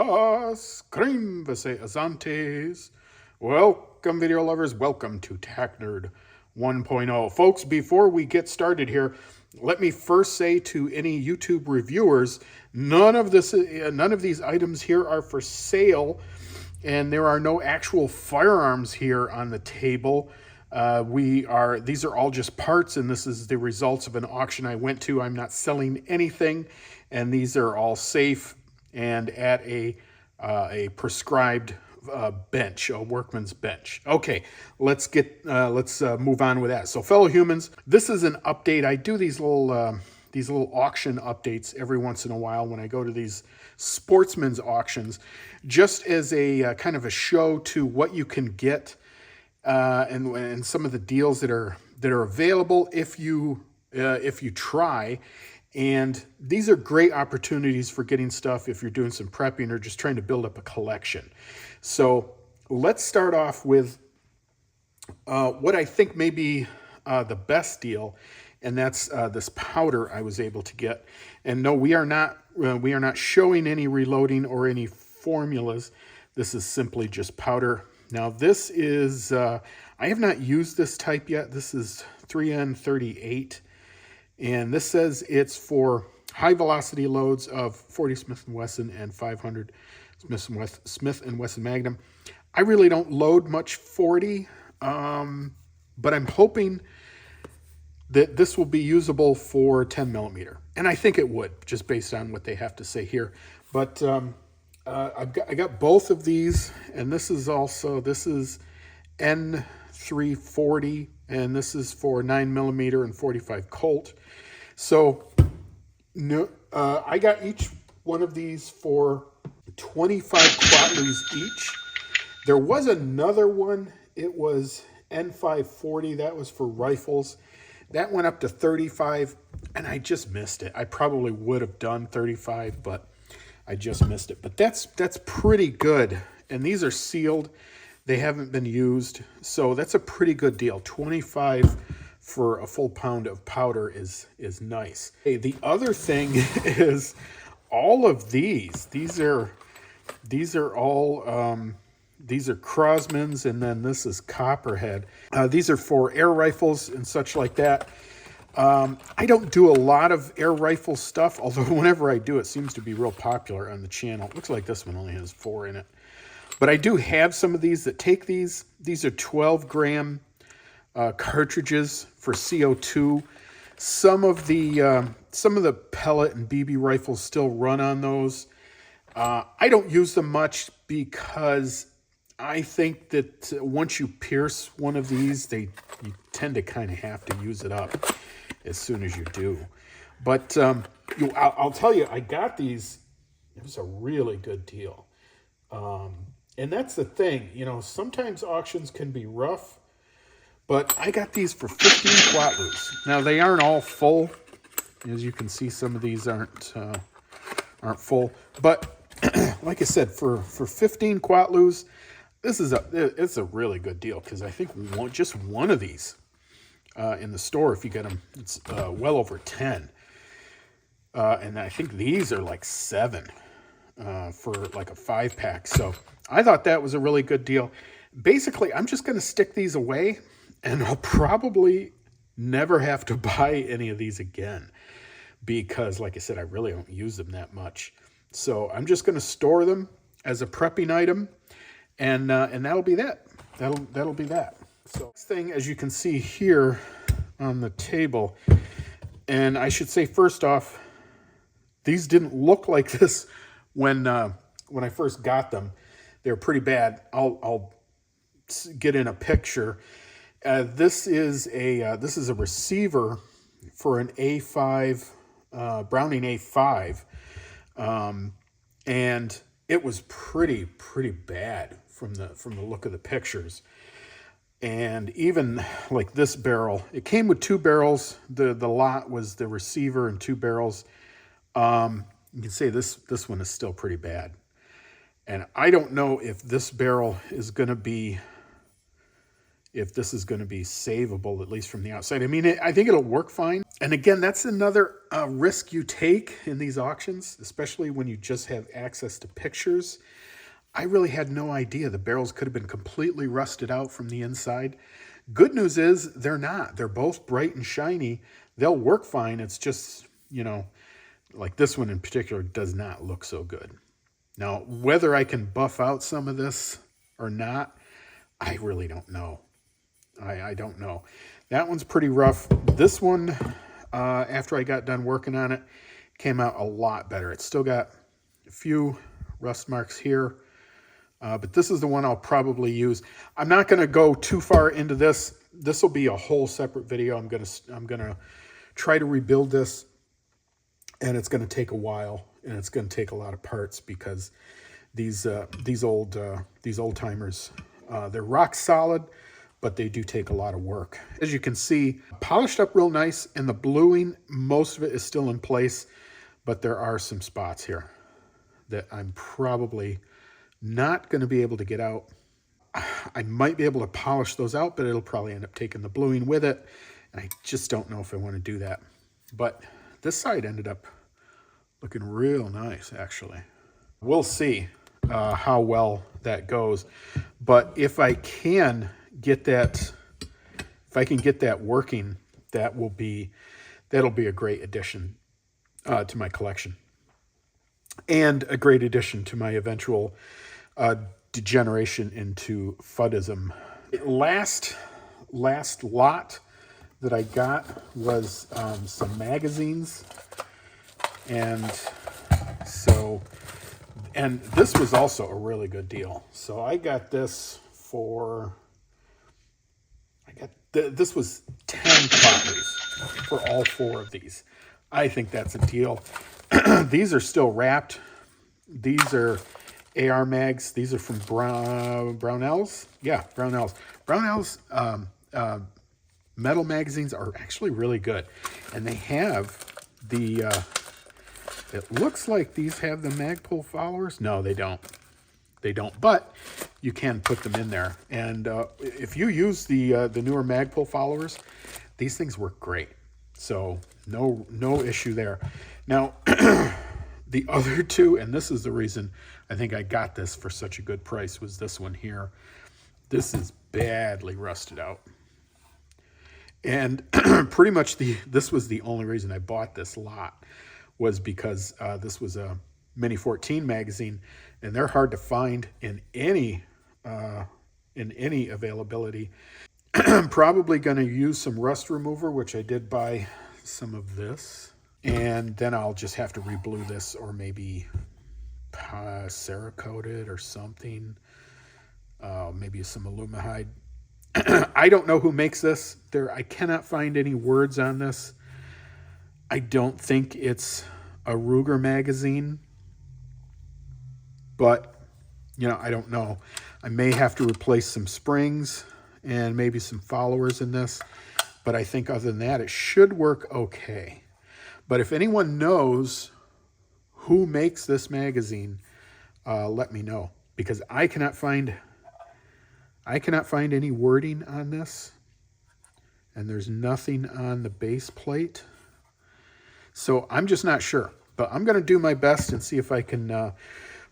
días, cremvese azantes. Welcome, video lovers. Welcome to Tac Nerd 1.0. Folks, before we get started here, let me first say to any YouTube reviewers, none of these items here are for sale, and there are no actual firearms here on the table. These are all just parts, and this is the results of an auction I went to. I'm not selling anything, and these are all safe and at a prescribed bench, a workman's bench. Okay, let's move on with that. So, fellow humans, this is an update. I do these little auction updates every once in a while when I go to these Sportsman's auctions, just as a kind of a show to what you can get. And some of the deals that are available if you try. And these are great opportunities for getting stuff if you're doing some prepping or just trying to build up a collection. So let's start off with what I think may be the best deal, and that's this powder I was able to get. And no, we are not showing any reloading or any formulas. This is simply just powder. Now this is, I have not used this type yet. This is 3N38, and this says it's for high velocity loads of 40 Smith & Wesson and 500 Smith & Wesson Magnum. I really don't load much 40, but I'm hoping that this will be usable for 10 millimeter. And I think it would, just based on what they have to say here. But I got both of these, and this is N340, and this is for 9 millimeter and 45 Colt. So I got each one of these for 25 quatlus each. There was another one. It was N540. That was for rifles. That went up to 35, and I just missed it. I probably would have done 35, but I just missed it. But that's pretty good. And these are sealed. They haven't been used. So that's a pretty good deal. 25 for a full pound of powder is nice. Hey, the other thing is all of these. These are all these are Crosmans, and then this is Copperhead. These are for air rifles and such like that. I don't do a lot of air rifle stuff, although whenever I do, it seems to be real popular on the channel. It looks like this one only has 4 in it. But I do have some of these that take these. These are 12-gram cartridges for CO2. Some of the pellet and BB rifles still run on those. I don't use them much because I think that once you pierce one of these, you tend to kind of have to use it up as soon as you do. But I'll tell you, I got these. It was a really good deal. And that's the thing, sometimes auctions can be rough, but I got these for 15 quatlus. Now they aren't all full. As you can see, some of these aren't full. But like I said, for 15 quatlus, it's a really good deal, because I think just one of these in the store, if you get them, it's well over 10. And I think these are like 7 for like a 5-pack. So I thought that was a really good deal. Basically, I'm just going to stick these away, and I'll probably never have to buy any of these again, because like I said, I really don't use them that much. So I'm just going to store them as a prepping item, and that'll be that. That'll be that. So next thing, as you can see here on the table, and I should say first off, these didn't look like this when I first got them. They're pretty bad. I'll get in a picture. This is a receiver for an A5 Browning A5, and it was pretty bad from the look of the pictures. And even like this barrel, it came with 2 barrels. The lot was the receiver and 2 barrels. You can say this one is still pretty bad. And I don't know if this barrel is going to be if this is going to be savable, at least from the outside. I mean, I think it'll work fine. And again, that's another risk you take in these auctions, especially when you just have access to pictures. I really had no idea the barrels could have been completely rusted out from the inside. Good news is they're not. They're both bright and shiny. They'll work fine. It's just, you know, like this one in particular does not look so good. Now, whether I can buff out some of this or not, I really don't know. I don't know. That one's pretty rough. This one, after I got done working on it, came out a lot better. It's still got a few rust marks here, but this is the one I'll probably use. I'm not going to go too far into this. This will be a whole separate video. I'm gonna try to rebuild this, and it's going to take a while, and it's going to take a lot of parts because these old timers, they're rock solid, but they do take a lot of work. As you can see, polished up real nice, and the bluing, most of it is still in place, but there are some spots here that I'm probably not going to be able to get out. I might be able to polish those out, but it'll probably end up taking the bluing with it, and I just don't know if I want to do that. But this side ended up looking real nice, actually. We'll see how well that goes, but if I can get that, working, that'll be a great addition to my collection, and a great addition to my eventual degeneration into FUDism. Last lot that I got was some magazines, and this was also a really good deal. So I got this for, this was 10 copies for all 4 of these. I think that's a deal. These are still wrapped. These are AR mags. These are from Brownells. Yeah, Brownells. Brownells metal magazines are actually really good. And they have the, it looks like these have the Magpul followers. No, they don't. They don't, but you can put them in there. And if you use the newer Magpul followers, these things work great. So no issue there. Now, the other two, and this is the reason I think I got this for such a good price, was this one here. This is badly rusted out. And pretty much this was the only reason I bought this lot, was because this was a Mini 14 magazine, and they're hard to find in any availability. I'm probably going to use some rust remover, which I did buy some of this, and then I'll just have to reblue this, or maybe Cerakote it or something. Maybe some Alumihide. I don't know who makes this. I cannot find any words on this. I don't think it's a Ruger magazine, but I don't know. I may have to replace some springs and maybe some followers in this, but I think other than that, it should work okay. But if anyone knows who makes this magazine, let me know, because I cannot find any wording on this, and there's nothing on the base plate. So I'm just not sure, but I'm going to do my best and see if I can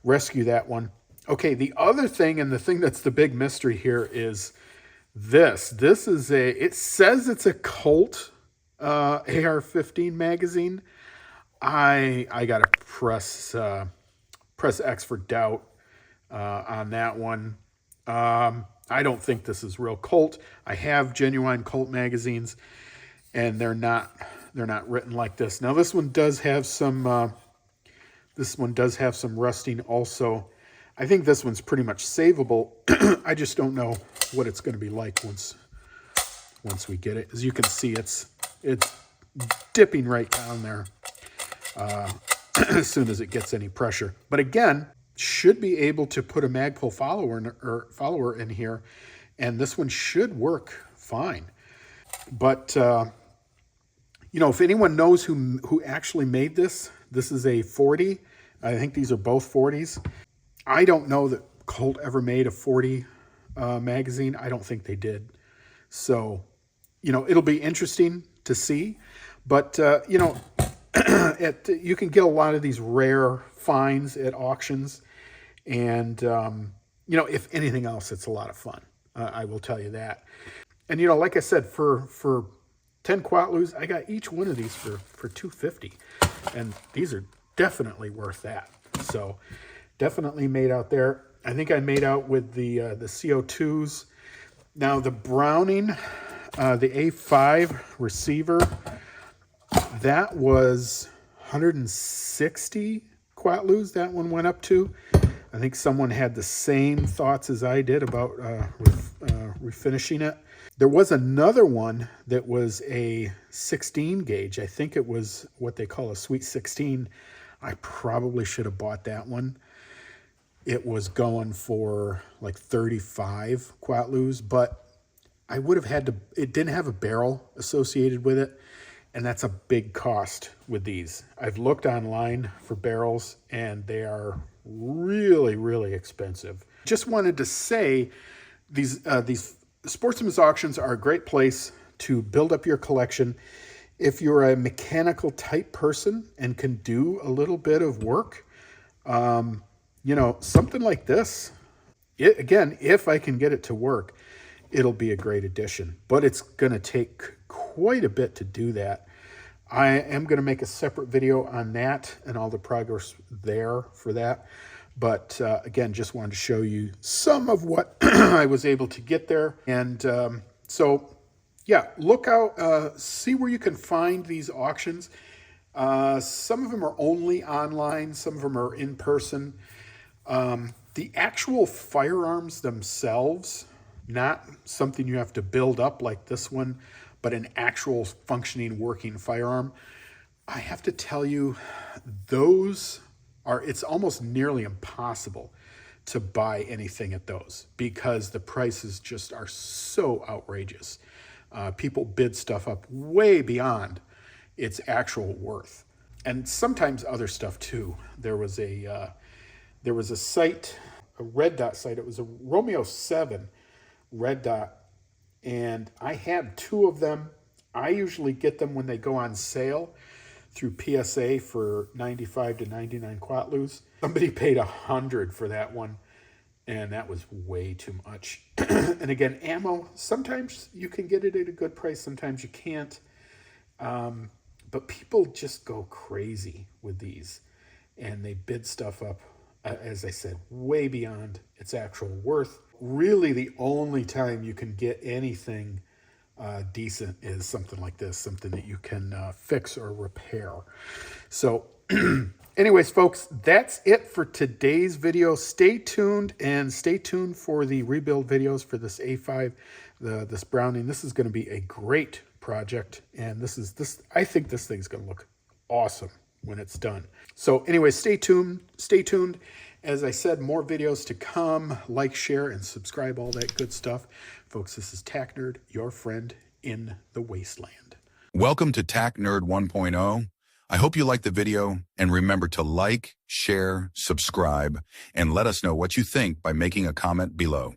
rescue that one. Okay, the other thing, and the thing that's the big mystery here, is this. This is it says it's a Colt AR-15 magazine. I got to press X for doubt on that one. I don't think this is real Colt. I have genuine Colt magazines, and they're not written like this. Now this one does have some rusting also. I think this one's pretty much savable. I just don't know what it's going to be like once we get it. As you can see, it's dipping right down there as soon as it gets any pressure. But again, should be able to put a Magpul follower in here, and this one should work fine. But if anyone knows who actually made this is a 40. I think these are both 40s. I don't know that Colt ever made a 40 magazine. I don't think they did. So, it'll be interesting to see. But, you can get a lot of these rare finds at auctions. And, if anything else, it's a lot of fun. I will tell you that. And, like I said, for 10 Quatloos, I got each one of these for $250. And these are definitely worth that. So definitely made out there. I think I made out with the CO2s. Now the Browning, the A5 receiver, that was 160 Quatloos that one went up to. I think someone had the same thoughts as I did about refinishing it. There was another one that was a 16 gauge. I think it was what they call a Sweet 16. I probably should have bought that one. It was going for like 35 Quatloos, but I would have had to, it didn't have a barrel associated with it, and that's a big cost with these. I've looked online for barrels, and they are really, really expensive. Just wanted to say these Sportsman's auctions are a great place to build up your collection. If you're a mechanical type person and can do a little bit of work, something like this, again, if I can get it to work, it'll be a great addition. But it's going to take quite a bit to do that. I am going to make a separate video on that and all the progress there for that. But again, just wanted to show you some of what I was able to get there. And so, yeah, look out, see where you can find these auctions. Some of them are only online. Some of them are in person. The actual firearms themselves, not something you have to build up like this one, but an actual functioning, working firearm. I have to tell you, it's almost nearly impossible to buy anything at those because the prices just are so outrageous. People bid stuff up way beyond its actual worth. And sometimes other stuff too. There was a site, a red dot site. It was a Romeo 7 red dot, and I had 2 of them. I usually get them when they go on sale through PSA for 95 to 99 Quatloos. Somebody paid $100 for that one, and that was way too much. And again, ammo, sometimes you can get it at a good price, sometimes you can't. But people just go crazy with these, and they bid stuff up, as I said, way beyond its actual worth. Really, the only time you can get anything decent is something like this, something that you can fix or repair. So anyways, folks, that's it for today's video. Stay tuned, and stay tuned for the rebuild videos for this A5, this Browning. This is going to be a great project, and I think this thing's going to look awesome when it's done. So anyway, stay tuned. As I said, more videos to come. Like, share, and subscribe, all that good stuff. Folks, this is Tac Nerd, your friend in the wasteland. Welcome to Tac Nerd 1.0. I hope you liked the video, and remember to like, share, subscribe, and let us know what you think by making a comment below.